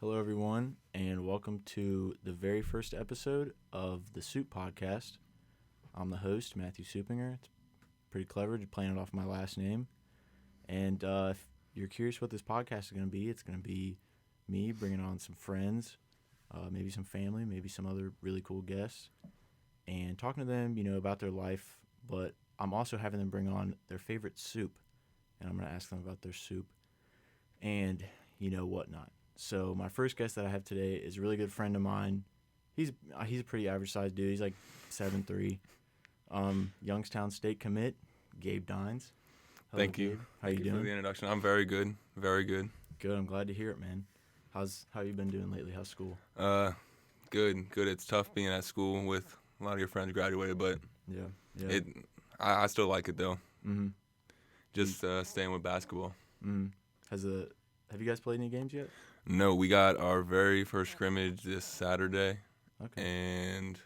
Hello, everyone, and welcome to the very first episode of the Soup Podcast. I'm the host, Matthew Soupinger. It's pretty clever, just playing it off my last name. And if you're curious what this podcast is going to be, it's going to be me bringing on some friends, maybe some family, maybe some other really cool guests, and talking to them, about their life. But I'm also having them bring on their favorite soup, and I'm going to ask them about their soup and, whatnot. So my first guest that I have today is a really good friend of mine. He's a pretty average sized dude. He's like 7'3". Youngstown State commit, Gabe Dynes. Hello, Thank you. Gabe. How Thank you you doing? for the introduction. I'm very good. Very good. Good. I'm glad to hear it, man. How you been doing lately? How's school? Good. It's tough being at school with a lot of your friends graduated, but Yeah. I still like it though. Mm-hmm. Just staying with basketball. Mm-hmm. Have you guys played any games yet? No, we got our very first scrimmage this Saturday, Okay. and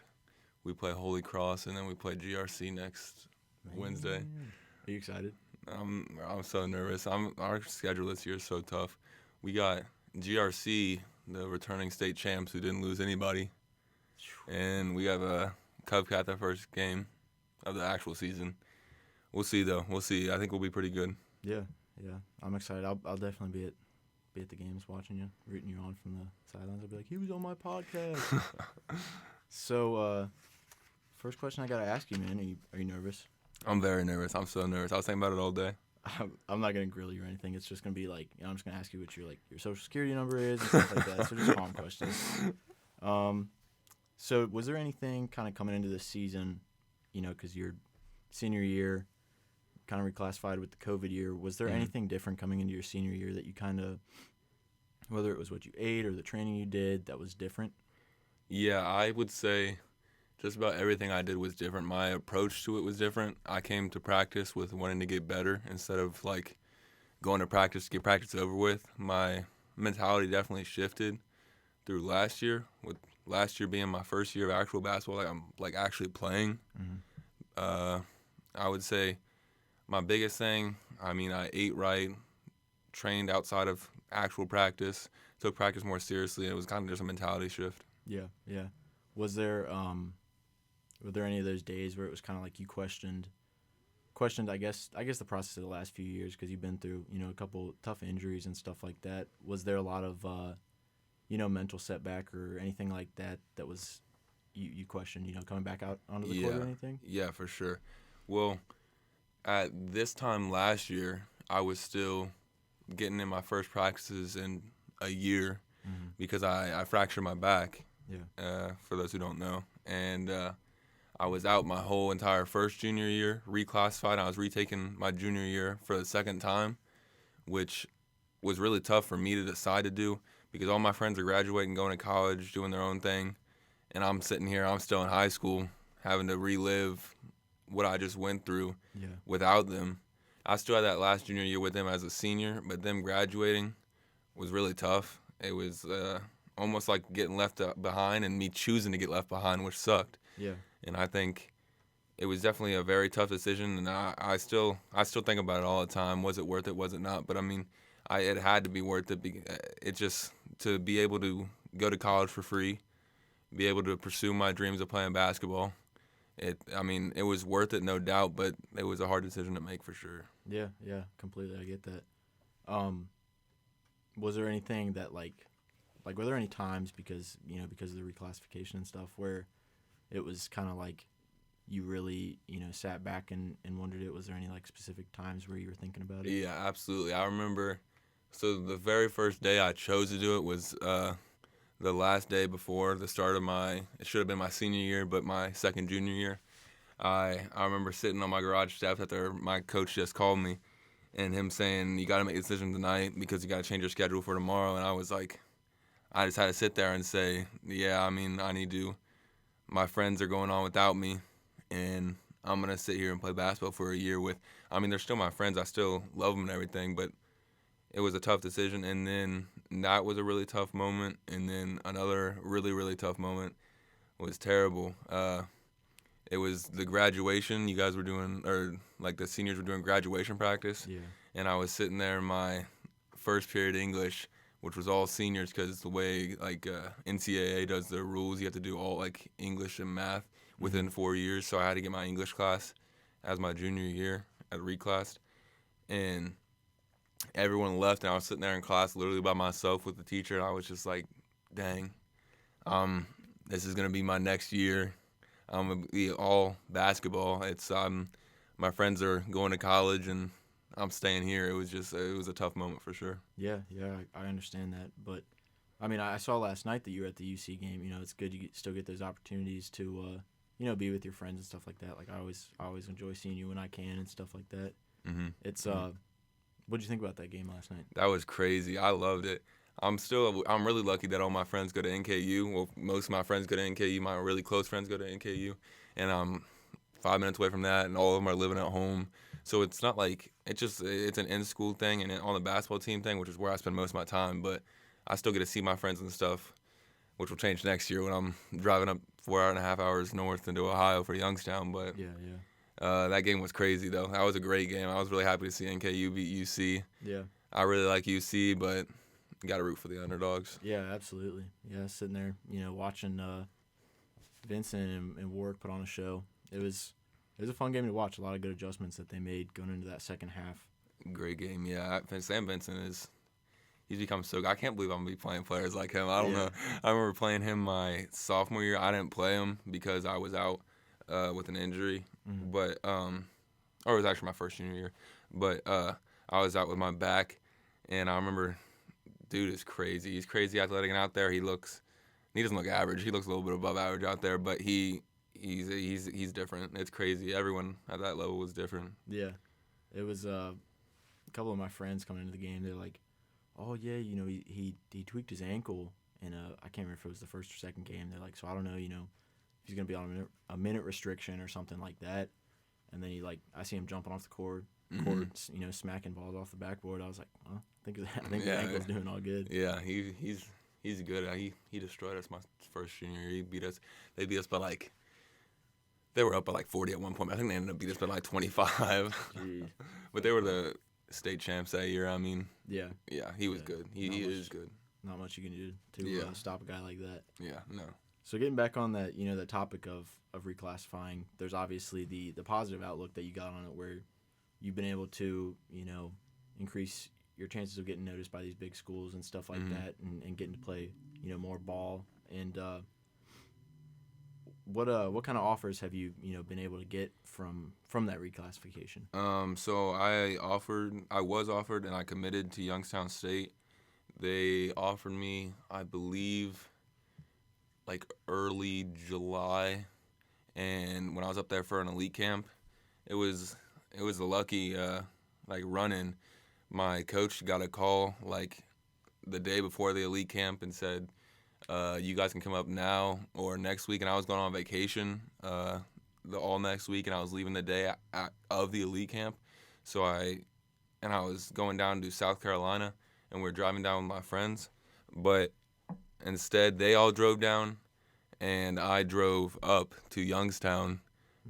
we play Holy Cross, and then we play GRC next Wednesday. Are you excited? I'm so nervous. Our schedule this year is so tough. We got GRC, the returning state champs who didn't lose anybody, and we have a Cubcat their first game of the actual season. We'll see though. We'll see. I think we'll be pretty good. Yeah. I'm excited. I'll definitely be at the games watching you, rooting you on from the sidelines. I'll be like, he was on my podcast. So, first question I gotta ask you, man. Are you nervous? I'm very nervous. I'm so nervous. I was thinking about it all day. I'm not gonna grill you or anything. It's just gonna be like, I'm just gonna ask you what your social security number is and stuff like that. So just calm questions. So was there anything kind of coming into this season, because your senior year kind of reclassified with the COVID year? Was there anything different coming into your senior year that you kind of, whether it was what you ate or the training you did, that was different? Yeah, I would say just about everything I did was different. My approach to it was different. I came to practice with wanting to get better instead of like going to practice to get practice over with. My mentality definitely shifted through last year, with last year being my first year of actual basketball, like I'm like actually playing. Mm-hmm. I would say my biggest thing, I ate right, trained outside of actual practice, took practice more seriously, and it was kind of just a mentality shift. Yeah. Was there were there any of those days where it was kind of like you questioned I guess the process of the last few years, because you've been through a couple tough injuries and stuff like that? Was there a lot of mental setback or anything like that was you questioned coming back out onto the court or anything? Yeah, for sure. Well, at this time last year, I was still getting in my first practices in a year because I fractured my back. Yeah. For those who don't know, and I was out my whole entire first junior year, reclassified. I was retaking my junior year for the second time, which was really tough for me to decide to do because all my friends are graduating, going to college, doing their own thing, and I'm sitting here, I'm still in high school, having to relive what I just went through without them. I still had that last junior year with them as a senior, but them graduating was really tough. It was almost like getting left behind and me choosing to get left behind, which sucked. Yeah. And I think it was definitely a very tough decision, and I still think about it all the time. Was it worth it? Was it not? But it had to be worth it. It just to be able to go to college for free, be able to pursue my dreams of playing basketball. It was worth it, no doubt, but it was a hard decision to make for sure. Yeah, completely. I get that. Was there anything that like were there any times because of the reclassification and stuff where it was kind of like you really sat back and wondered was there any like specific times where you were thinking about it? Yeah, absolutely. I remember. So the very first day I chose to do it was the last day before the start of it should have been my senior year, but my second junior year. I remember sitting on my garage steps after my coach just called me and him saying, you got to make a decision tonight because you got to change your schedule for tomorrow. And I was like, I just had to sit there and say, yeah, I need to. My friends are going on without me, and I'm going to sit here and play basketball for a year with, they're still my friends. I still love them and everything, but it was a tough decision. And then that was a really tough moment. And then another really, really tough moment was terrible. It was the graduation. You guys were doing, or like the seniors were doing graduation practice. Yeah. And I was sitting there in my first period English which was all seniors because the way NCAA does their rules, you have to do all like English and math within 4 years. So I had to get my English class as my junior year at reclass, and everyone left, and I was sitting there in class literally by myself with the teacher, and I was just like, dang, this is gonna be my next year. I'm gonna be all basketball. My friends are going to college, and I'm staying here. It was a tough moment for sure. Yeah, I understand that. But, I mean, I saw last night that you were at the UC game. You know, it's good you still get those opportunities to, be with your friends and stuff like that. Like, I always enjoy seeing you when I can and stuff like that. Mm-hmm. It's, what'd you think about that game last night? That was crazy. I loved it. I'm really lucky that all my friends go to NKU. Well, most of my friends go to NKU. My really close friends go to NKU. And I'm 5 minutes away from that, and all of them are living at home. So it's not like it's an in-school thing and on the basketball team thing, which is where I spend most of my time. But I still get to see my friends and stuff, which will change next year when I'm driving up 4.5 hours north into Ohio for Youngstown. But that game was crazy, though. That was a great game. I was really happy to see NKU beat UC. Yeah. I really like UC, but you got to root for the underdogs. Yeah, absolutely. Yeah, sitting there, watching Vincent and Warwick put on a show. It was a fun game to watch. A lot of good adjustments that they made going into that second half. Great game, yeah. Sam Vincent he's become so good. I can't believe I'm going to be playing players like him. I don't know. I remember playing him my sophomore year. I didn't play him because I was out with an injury. Mm-hmm. But or it was actually my first junior year. But I was out with my back, and I remember, dude is crazy. He's crazy athletic, and out there he doesn't look average. He looks a little bit above average out there, but he's different. It's crazy. Everyone at that level was different. Yeah. It was a couple of my friends coming into the game. They're like, oh, yeah, he tweaked his ankle, and I can't remember if it was the first or second game. They're like, so I don't know, if he's going to be on a minute restriction or something like that. And then I see him jumping off the court, smacking balls off the backboard. I was like, well, I think his ankle's doing all good. Yeah, he's good. He destroyed us my first junior year. They beat us by they were up by 40 at one point. I think they ended up beating us by 25. But they were the state champs that year. I mean, yeah, he was good. He is good. Not much you can do to stop a guy like that. Yeah, no. So getting back on that, the topic of reclassifying, there's obviously the positive outlook that you got on it, where you've been able to, increase your chances of getting noticed by these big schools and stuff like that, and getting to play, more ball. And what kind of offers have you been able to get from that reclassification? So I was offered, and I committed to Youngstown State. They offered me, I believe, early July, and when I was up there for an elite camp, it was a lucky run-in. My coach got a call the day before the elite camp and said, you guys can come up now or next week. And I was going on vacation all next week, and I was leaving the day of the elite camp. So I was going down to South Carolina, and we were driving down with my friends. But instead, they all drove down, and I drove up to Youngstown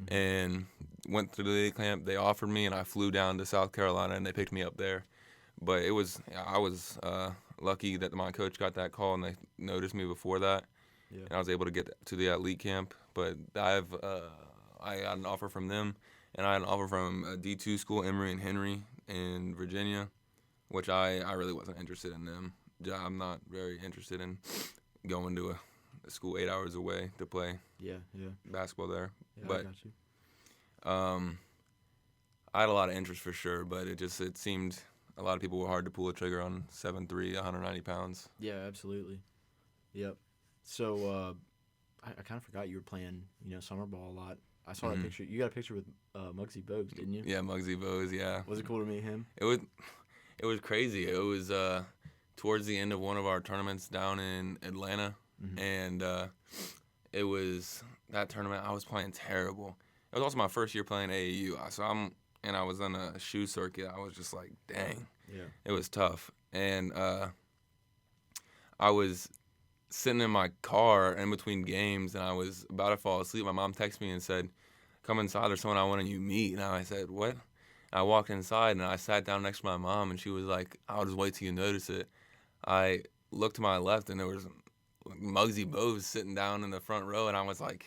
and went to the elite camp. They offered me, and I flew down to South Carolina, and they picked me up there. But I was lucky that my coach got that call, and they noticed me before that. Yeah. And I was able to get to the elite camp. But I got an offer from them, and I had an offer from a D2 school, Emory and Henry in Virginia, which I really wasn't interested in them. I'm not very interested in going to a school 8 hours away to play basketball there. Yeah, but I got you. I had a lot of interest for sure, but it seemed a lot of people were hard to pull a trigger on 7'3", 190 pounds. Yeah, absolutely. Yep. So I kind of forgot you were playing, summer ball a lot. I saw that picture. You got a picture with Muggsy Bogues, didn't you? Yeah, Muggsy Bogues, yeah. Was it cool to meet him? It was crazy. It was towards the end of one of our tournaments down in Atlanta, and it was that tournament. I was playing terrible. It was also my first year playing AAU, so I was on a shoe circuit. I was just like, dang. Yeah. It was tough. And I was sitting in my car in between games, and I was about to fall asleep. My mom texted me and said, come inside, there's someone I want you to meet. And I said, what? And I walked inside, and I sat down next to my mom, and she was like, I'll just wait till you notice it. I looked to my left, and there was Muggsy Bogues sitting down in the front row, and I was like,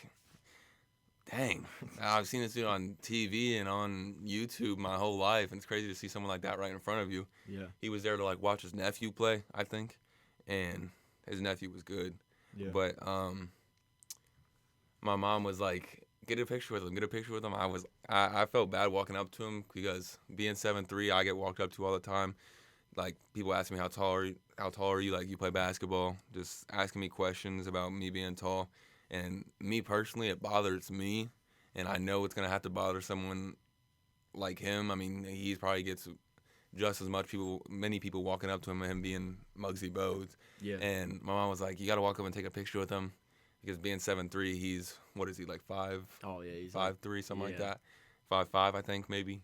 dang, I've seen this dude on TV and on YouTube my whole life, and it's crazy to see someone like that right in front of you. Yeah. He was there to like watch his nephew play, I think, and his nephew was good. Yeah. But my mom was like, get a picture with him, get a picture with him. I felt bad walking up to him because being 7'3", I get walked up to all the time. Like, people ask me how tall are you, like, you play basketball, just asking me questions about me being tall. And me personally, it bothers me, and I know it's going to have to bother someone like him. I mean, he probably gets just as many people walking up to him and him being Muggsy Bogues. Yeah. And my mom was like, you got to walk up and take a picture with him because being 7'3", he's, what is he, like 5'? Oh, yeah. He's 5'3", something like that. 5'5", I think, maybe.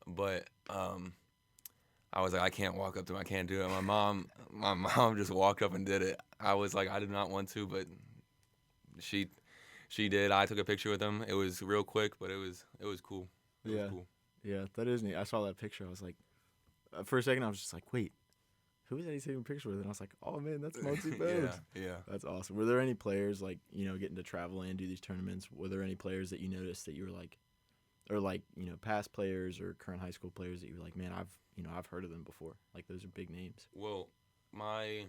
But I was like, I can't walk up to him. I can't do it. My mom just walked up and did it. I was like, I did not want to, but she did. I took a picture with him. It was real quick, but it was cool. It was cool. Yeah, that is neat. I saw that picture. I was like, for a second, I was just like, wait, who is that he's taking a picture with? And I was like, oh, man, that's Muggsy Bogues. Yeah. That's awesome. Were there any players, like, getting to travel and do these tournaments, were there any players that you noticed that you were like, or like, past players or current high school players that you were like, man, I've heard of them before. Like, those are big names. Well, I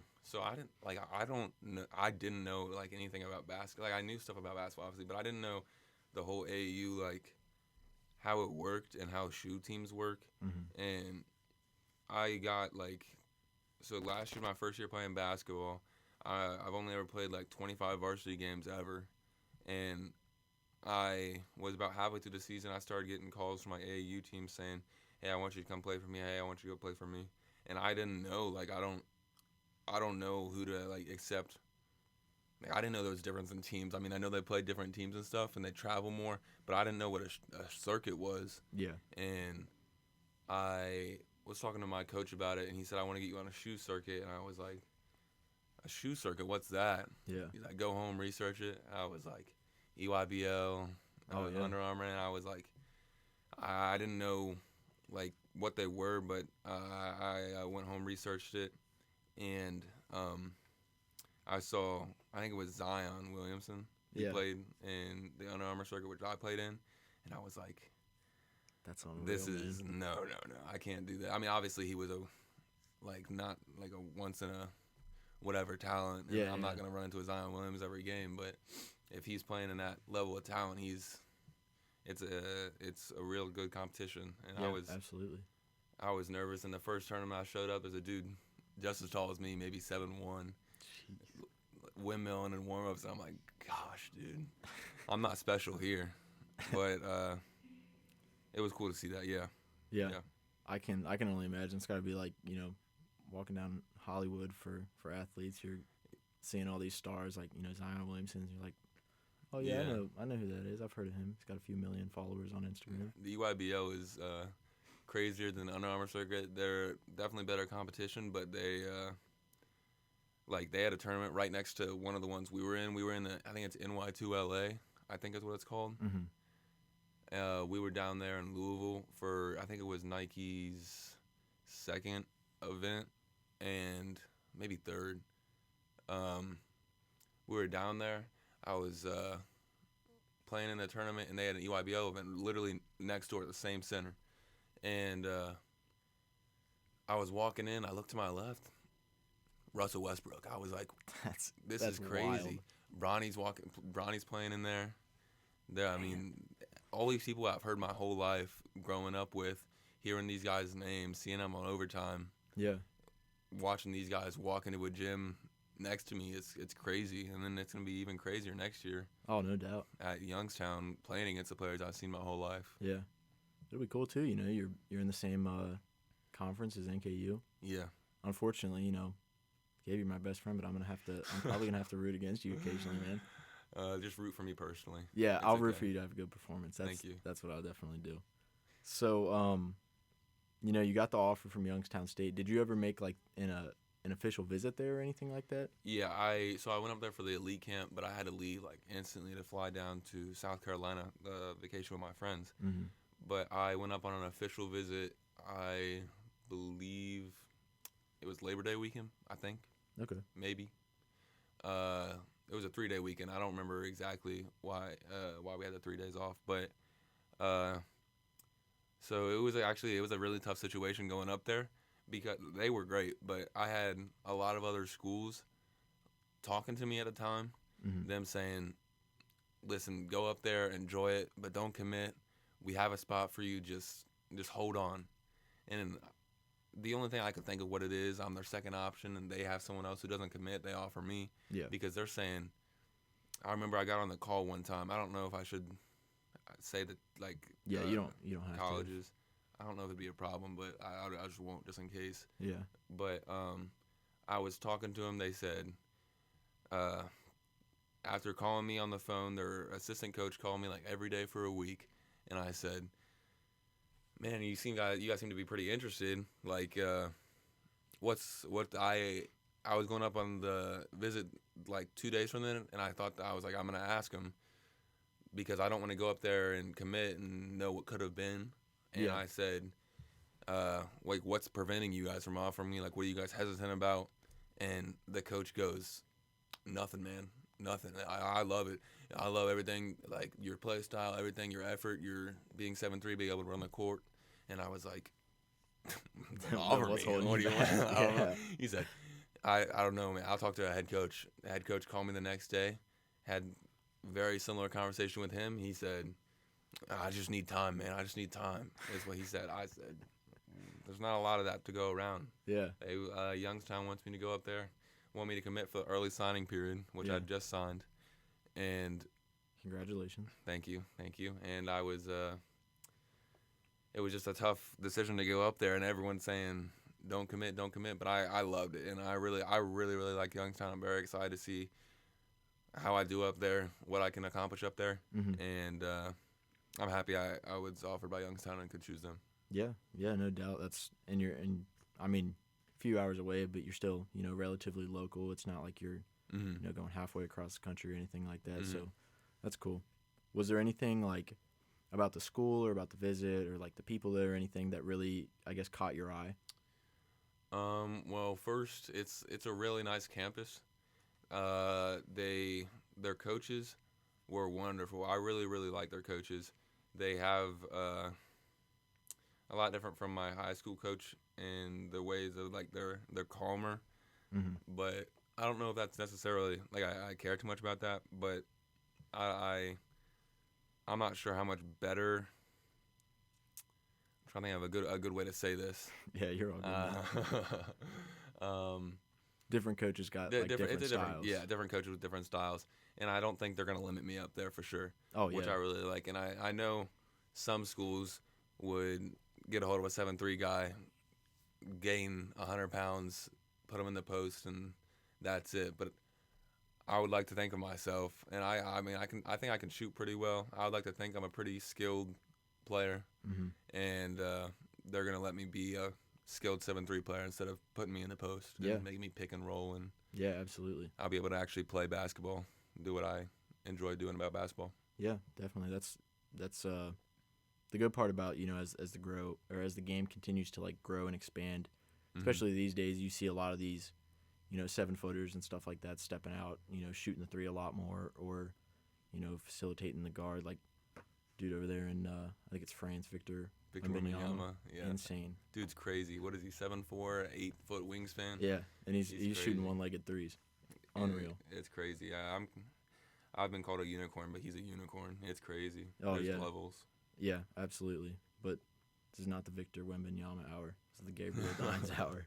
didn't know like anything about basketball. Like, I knew stuff about basketball, obviously, but I didn't know the whole AAU, like, how it worked and how shoe teams work. Mm-hmm. And I got, like, so last year, my first year playing basketball, I've only ever played, like, 25 varsity games ever. And I was about halfway through the season, I started getting calls from my AAU team saying, hey, I want you to come play for me. Hey, I want you to go play for me. And I didn't know, like, I don't know who to, like, accept. Like, I didn't know there was a difference in teams. I mean, I know they play different teams and stuff, and they travel more, but I didn't know what a circuit was. Yeah. And I was talking to my coach about it, and he said, I want to get you on a shoe circuit. And I was like, a shoe circuit? What's that? Yeah. He's like, go home, research it. I was like, EYBL, Under Armour, and I was like, I didn't know, like, what they were, but I went home, researched it, and I saw, I think it was Zion Williamson. He played in the Under Armour circuit, which I played in, and I was like, that's unreal, this is, no, I can't do that. I mean, obviously he was not like a once in a whatever talent, and I'm not going to run into a Zion Williams every game, but if he's playing in that level of talent, it's a real good competition. And absolutely. I was nervous in the first tournament. I showed up as a dude just as tall as me, maybe 7'1", windmilling and warm-ups, and I'm like, gosh, dude, I'm not special here. But it was cool to see that. Yeah. I can only imagine. It's got to be like, walking down Hollywood for athletes. You're seeing all these stars like, Zion Williamson. You're like, oh yeah, I know who that is. I've heard of him. He's got a few million followers on Instagram. The EYBL is crazier than the Under Armour circuit. They're definitely better competition, but they had a tournament right next to one of the ones we were in. We were in I think it's NY2LA, I think is what it's called. Mm-hmm. We were down there in Louisville for, I think it was Nike's second event and maybe third. We were down there. I was playing in the tournament, and they had an EYBL event literally next door at the same center. And I was walking in. I looked to my left. Russell Westbrook. I was like, this is crazy. Wild. Bronny's playing in there. I mean, all these people I've heard my whole life growing up with, hearing these guys' names, seeing them on Overtime. Yeah. Watching these guys walk into a gym next to me, it's crazy. And then it's going to be even crazier next year. Oh, no doubt. At Youngstown, playing against the players I've seen my whole life. Yeah. It'll be cool, too. You're in the same conference as NKU. Yeah. Unfortunately, Gabe, you're my best friend, but I'm probably going to have to root against you occasionally, man. Just root for me personally. Yeah, I'll root for you to have a good performance. Thank you. That's what I'll definitely do. So, you got the offer from Youngstown State. Did you ever make like an official visit there or anything like that? Yeah, I went up there for the elite camp, but I had to leave like instantly to fly down to South Carolina, vacation with my friends. Mm-hmm. But I went up on an official visit. I believe it was Labor Day weekend, I think. Okay. Maybe. It was a 3-day weekend. I don't remember exactly why we had the 3 days off, but so it was a really tough situation going up there because they were great, but I had a lot of other schools talking to me at the time, them saying, "Listen, go up there, enjoy it, but don't commit. We have a spot for you. Just hold on." And the only thing I could think of what it is, I'm their second option, and they have someone else who doesn't commit. They offer me, because they're saying. I remember I got on the call one time. I don't know if I should say that, like, you don't have colleges. to. I don't know if it'd be a problem, but I just won't, just in case. Yeah. But I was talking to them. They said, after calling me on the phone, their assistant coach called me like every day for a week, and I said, "Man, you guys seem to be pretty interested. Like, I was going up on the visit like 2 days from then, and I thought I was like, I'm gonna ask him because I don't want to go up there and commit and know what could have been." And I said, like, what's preventing you guys from offering me? Like, what are you guys hesitant about? And the coach goes, "Nothing, man. Nothing. I love it. I love everything, like your play style, everything, your effort, your being 7'3", being able to run the court." And I was like, "Offer me. What do you want?" I don't know. He said, I don't know, man. I'll talk to a head coach. The head coach called me the next day, had very similar conversation with him. He said, "I just need time, man. I just need time," is what he said. I said, "There's not a lot of that to go around." Yeah. Youngstown wants me to go up there, want me to commit for the early signing period, which I just signed. And congratulations. Thank you. And I was, it was just a tough decision to go up there, and everyone's saying, don't commit, but I loved it, and I really like Youngstown. I'm very excited to see how I do up there, what I can accomplish up there, and I'm happy I was offered by Youngstown and could choose them. Yeah, no doubt. That's I mean, a few hours away, but you're still, relatively local. It's not like you're, going halfway across the country or anything like that. So that's cool. Was there anything like about the school or about the visit or like the people there or anything that really, I guess, caught your eye? Well, first, it's a really nice campus. Their coaches were wonderful. I really like their coaches. They have a lot different from my high school coach in the ways of like they're calmer. But I don't know if that's necessarily like I care too much about that. But I'm not sure how much better. I'm trying to think of a good way to say this. Yeah, you're all good. Different coaches got like different styles. Different coaches with different styles. And I don't think they're going to limit me up there for sure. Oh, yeah. Which I really like. And I know some schools would get a hold of a 7'3" guy, gain 100 pounds, put him in the post, and that's it. But I would like to think of myself, and I think I can shoot pretty well. I would like to think I'm a pretty skilled player, and they're gonna let me be a skilled 7'3" player instead of putting me in the post and making me pick and roll. And absolutely. I'll be able to actually play basketball, do what I enjoy doing about basketball. Yeah, definitely. That's the good part about as the game continues to like grow and expand, especially these days. You see a lot of these 7-footers and stuff like that stepping out, shooting the three a lot more, or facilitating the guard, like dude over there in I think it's France, Victor Wembanyama. Yeah, insane. Dude's crazy. What is he? 7'4", 8-foot wingspan. Yeah, and he's shooting one-legged threes. Unreal. It's crazy. I've been called a unicorn, but he's a unicorn. It's crazy. Oh, There's yeah. levels. Yeah, absolutely. But this is not the Victor Wembanyama hour. This is the Gabriel Dynes hour.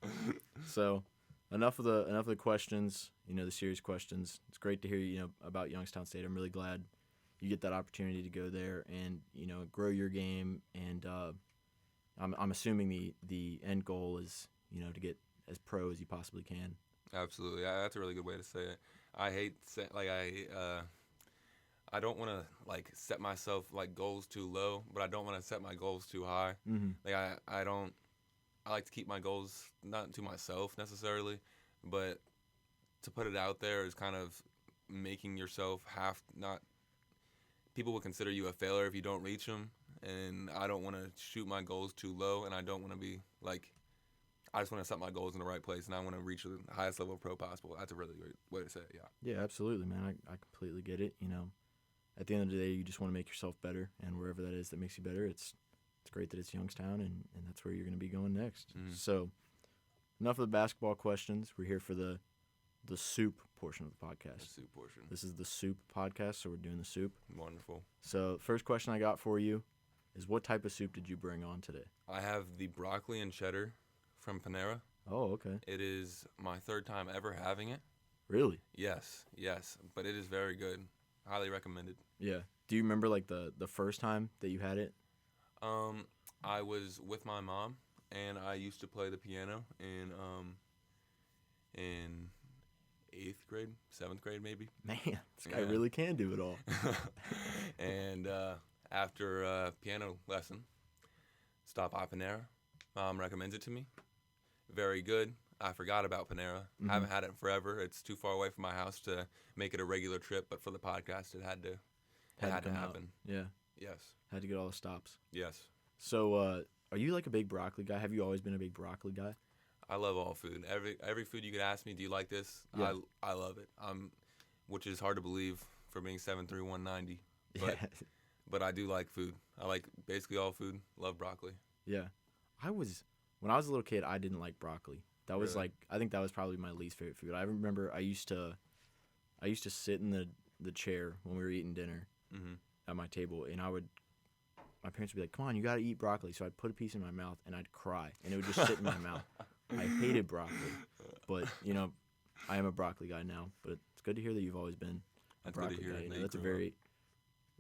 So, enough of the questions. The serious questions. It's great to hear about Youngstown State. I'm really glad you get that opportunity to go there and grow your game. And I'm assuming the end goal is to get as pro as you possibly can. Absolutely, that's a really good way to say it. I don't want to like set myself like goals too low, but I don't want to set my goals too high. Like I like to keep my goals not to myself necessarily, but to put it out there is kind of making yourself people will consider you a failure if you don't reach them, and I don't want to shoot my goals too low, and I don't want to be like, I just want to set my goals in the right place, and I want to reach the highest level of pro possible. That's a really great way to say it, yeah. Yeah, absolutely, man. I completely get it. At the end of the day, you just want to make yourself better, and wherever that is that makes you better, it's great that it's Youngstown, and that's where you're going to be going next. Mm. So, enough of the basketball questions. We're here for the soup portion of the podcast. The soup portion. This is the soup podcast, so we're doing the soup. Wonderful. So, first question I got for you is, what type of soup did you bring on today? I have the broccoli and cheddar from Panera. Oh, okay. It is my third time ever having it. Really? Yes, but it is very good. Highly recommended. Yeah. Do you remember like the first time that you had it? I was with my mom, and I used to play the piano in 8th grade, 7th grade maybe. Man, this guy really can do it all. And after a piano lesson, stop by Panera. Mom recommends it to me. Very good. I forgot about Panera. Mm-hmm. I haven't had it in forever. It's too far away from my house to make it a regular trip, but for the podcast, it had to happen. Out. Yeah. Yes. Had to get all the stops. Yes. So, are you like a big broccoli guy? Have you always been a big broccoli guy? I love all food. Every food you could ask me, do you like this? Yeah. I love it. Which is hard to believe for being 7'3", 190. But, Yeah. but I do like food. I like basically all food. Love broccoli. Yeah. When I was a little kid, I didn't like broccoli. That was Really? I think that was probably my least favorite food. I remember I used to sit in the chair when we were eating dinner Mm-hmm. at my table, and my parents would be like, "Come on, you got to eat broccoli." So I'd put a piece in my mouth, and I'd cry, and it would just sit in my mouth. I hated broccoli, but I am a broccoli guy now. But it's good to hear that you've always been a That's good to broccoli hear guy. that you That's a grew up. very.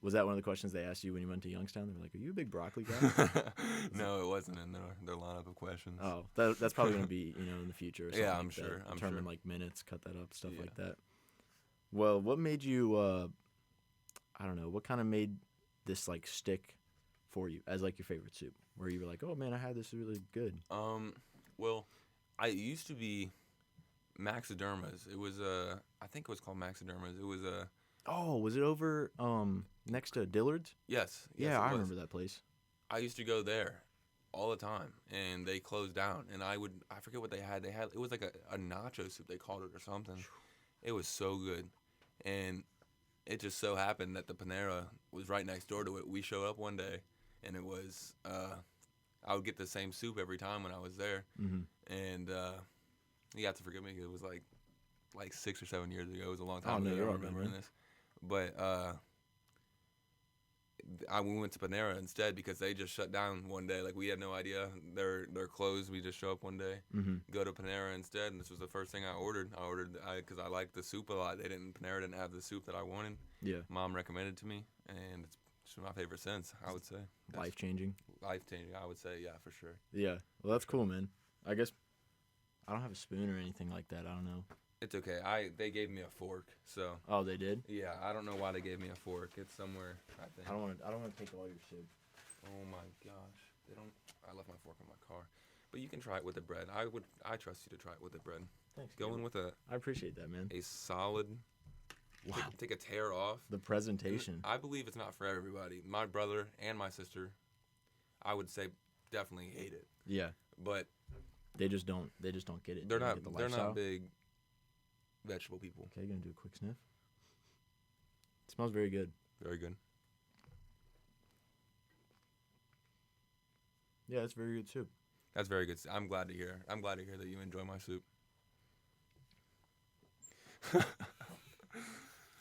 Was that one of the questions they asked you when you went to Youngstown? They were like, "Are you a big broccoli guy?" No, it wasn't in their lineup of questions. Oh, that's probably gonna be in the future. Or something Yeah, I'm like sure, That. I'm Determine sure. like minutes, cut that up, stuff Yeah. like that. Well, what made you? I don't know. What kind of made this like stick for you as like your favorite soup? Where you were like, "Oh man, I had this really good." Well, I used to be Maxidermas. It was I think it was called Maxidermas. It was Oh, was it over next to Dillard's? yes. Yeah, it I was. remember that place. I used to go there all the time, and they closed down. And I forget what they had. It was like a nacho soup, they called it, or something. It was so good, and it just so happened that the Panera was right next door to it. We showed up one day, and it was I would get the same soup every time when I was there, Mm-hmm. and you have to forgive me. It was like 6 or 7 years ago. It was a long time Oh, no, ago. you're I all good, remember man. this, but we went to Panera instead because they just shut down one day. Like, we had no idea they're closed. We just show up one day, Mm-hmm. go to Panera instead, and this was the first thing I ordered. Because I liked the soup a lot. Panera didn't have the soup that I wanted. Yeah, Mom recommended it to me, and it's my favorite since, I would say. life changing. Life changing, I would say, yeah, for sure. Yeah, well, that's cool, man. I guess I don't have a spoon or anything like that. I don't know. It's okay. They gave me a fork, so Oh, they did. yeah, I don't know why they gave me a fork. It's somewhere, I think. I don't want to take all your soup. Oh my gosh, I left my fork in my car. But you can try it with the bread. I trust you to try it with the bread. Thanks. Go in with a I appreciate that, man. solid. Wow. Take a tear off. The presentation. I believe it's not for everybody. My brother and my sister, I would say, definitely hate it. Yeah, But they just don't get it. they're They don't not. get the They're lifestyle. not big vegetable people. Okay, gonna do a quick sniff. It smells very good. Very good. Yeah, it's very good soup. That's very good. I'm glad to hear. I'm glad to hear that you enjoy my soup. Got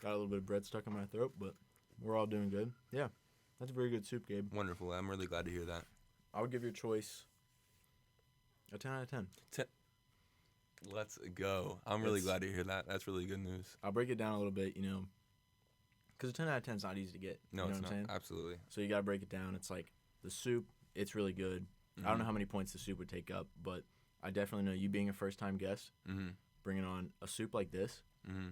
a little bit of bread stuck in my throat, but we're all doing good. Yeah, that's a very good soup, Gabe. Wonderful. I'm really glad to hear that. I would give your choice a 10 out of 10. Let's go. I'm really It's- glad to hear that. That's really good news. I'll break it down a little bit, because a 10 out of 10 is not easy to get. No, you know it's what not. I'm saying? Absolutely. So you got to break it down. It's like the soup, it's really good. I don't know how many points the soup would take up, but I definitely know you being a first-time guest, Mm-hmm. bringing on a soup like this, Mm-hmm.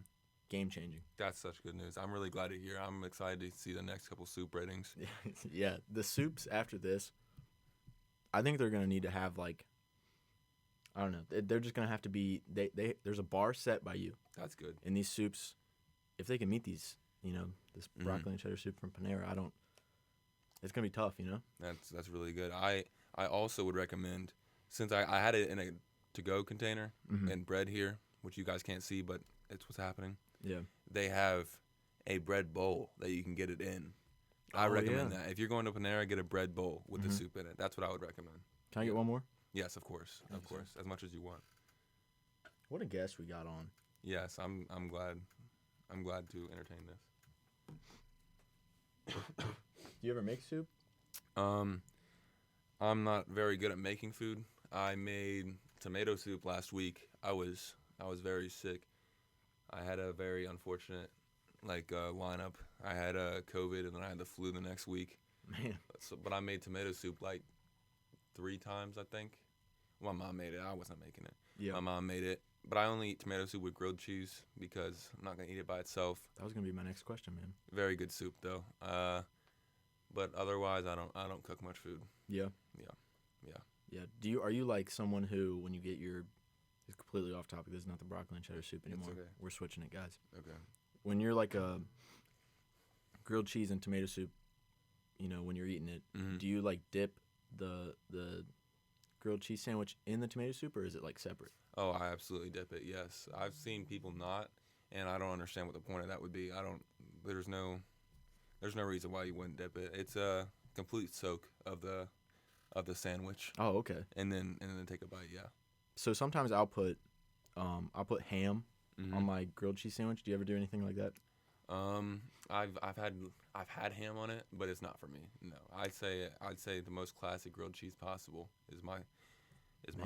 game-changing. That's such good news. I'm really glad to hear. I'm excited to see the next couple soup ratings. Yeah, the soups after this, I think they're going to need to have, like, I don't know. They're just going to have to be, there's a bar set by you. That's good. And these soups, if they can meet these, this Mhm. broccoli and cheddar soup from Panera, it's going to be tough, That's really good. I also would recommend, since I had it in a to-go container and bread here, which you guys can't see, but it's what's happening. Yeah. They have a bread bowl that you can get it in. I recommend that. If you're going to Panera, get a bread bowl with the soup in it. That's what I would recommend. Can I get one more? Yes, of course. Of course. As much as you want. What a guest we got on. Yes, I'm glad. I'm glad to entertain this. Do you ever make soup? I'm not very good at making food. I made tomato soup last week. I was very sick. I had a very unfortunate lineup. I had COVID and then I had the flu the next week. Man. But I made tomato soup like 3 times, I think. My mom made it. I wasn't making it. Yeah. My mom made it. But I only eat tomato soup with grilled cheese because I'm not going to eat it by itself. That was going to be my next question, man. Very good soup though. But otherwise I don't cook much food. Yeah. Are you like someone who, when you get it's completely off topic, this is not the broccoli and cheddar soup anymore. Okay. We're switching it, guys. Okay. When you're like a grilled cheese and tomato soup, when you're eating it, do you like dip the grilled cheese sandwich in the tomato soup, or is it like separate? Oh, I absolutely dip it. Yes, I've seen people not, and I don't understand what the point of that would be. There's no reason why you wouldn't dip it. It's a complete soak of the sandwich. Oh, okay. And then take a bite. Yeah. So sometimes I'll put ham on my grilled cheese sandwich. Do you ever do anything like that? I've had ham on it, but it's not for me. No, I'd say the most classic grilled cheese possible is my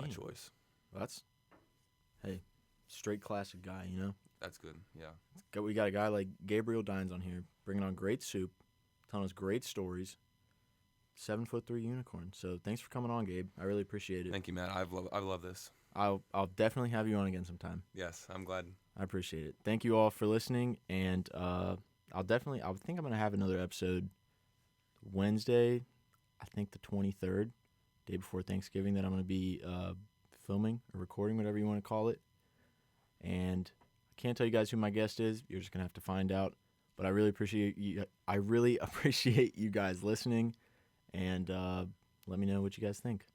choice. Well, straight classic guy, That's good. Yeah. We got a guy like Gabriel Dynes on here, bringing on great soup, telling us great stories. 7'3" unicorn. So thanks for coming on, Gabe. I really appreciate it. Thank you, Matt. I love this. I'll definitely have you on again sometime. Yes, I'm glad. I appreciate it. Thank you all for listening, and I think I'm gonna have another episode Wednesday, I think the 23rd, day before Thanksgiving, that I'm gonna be filming or recording, whatever you want to call it. And I can't tell you guys who my guest is. You're just gonna have to find out. But I really appreciate you. I really appreciate you guys listening, and let me know what you guys think.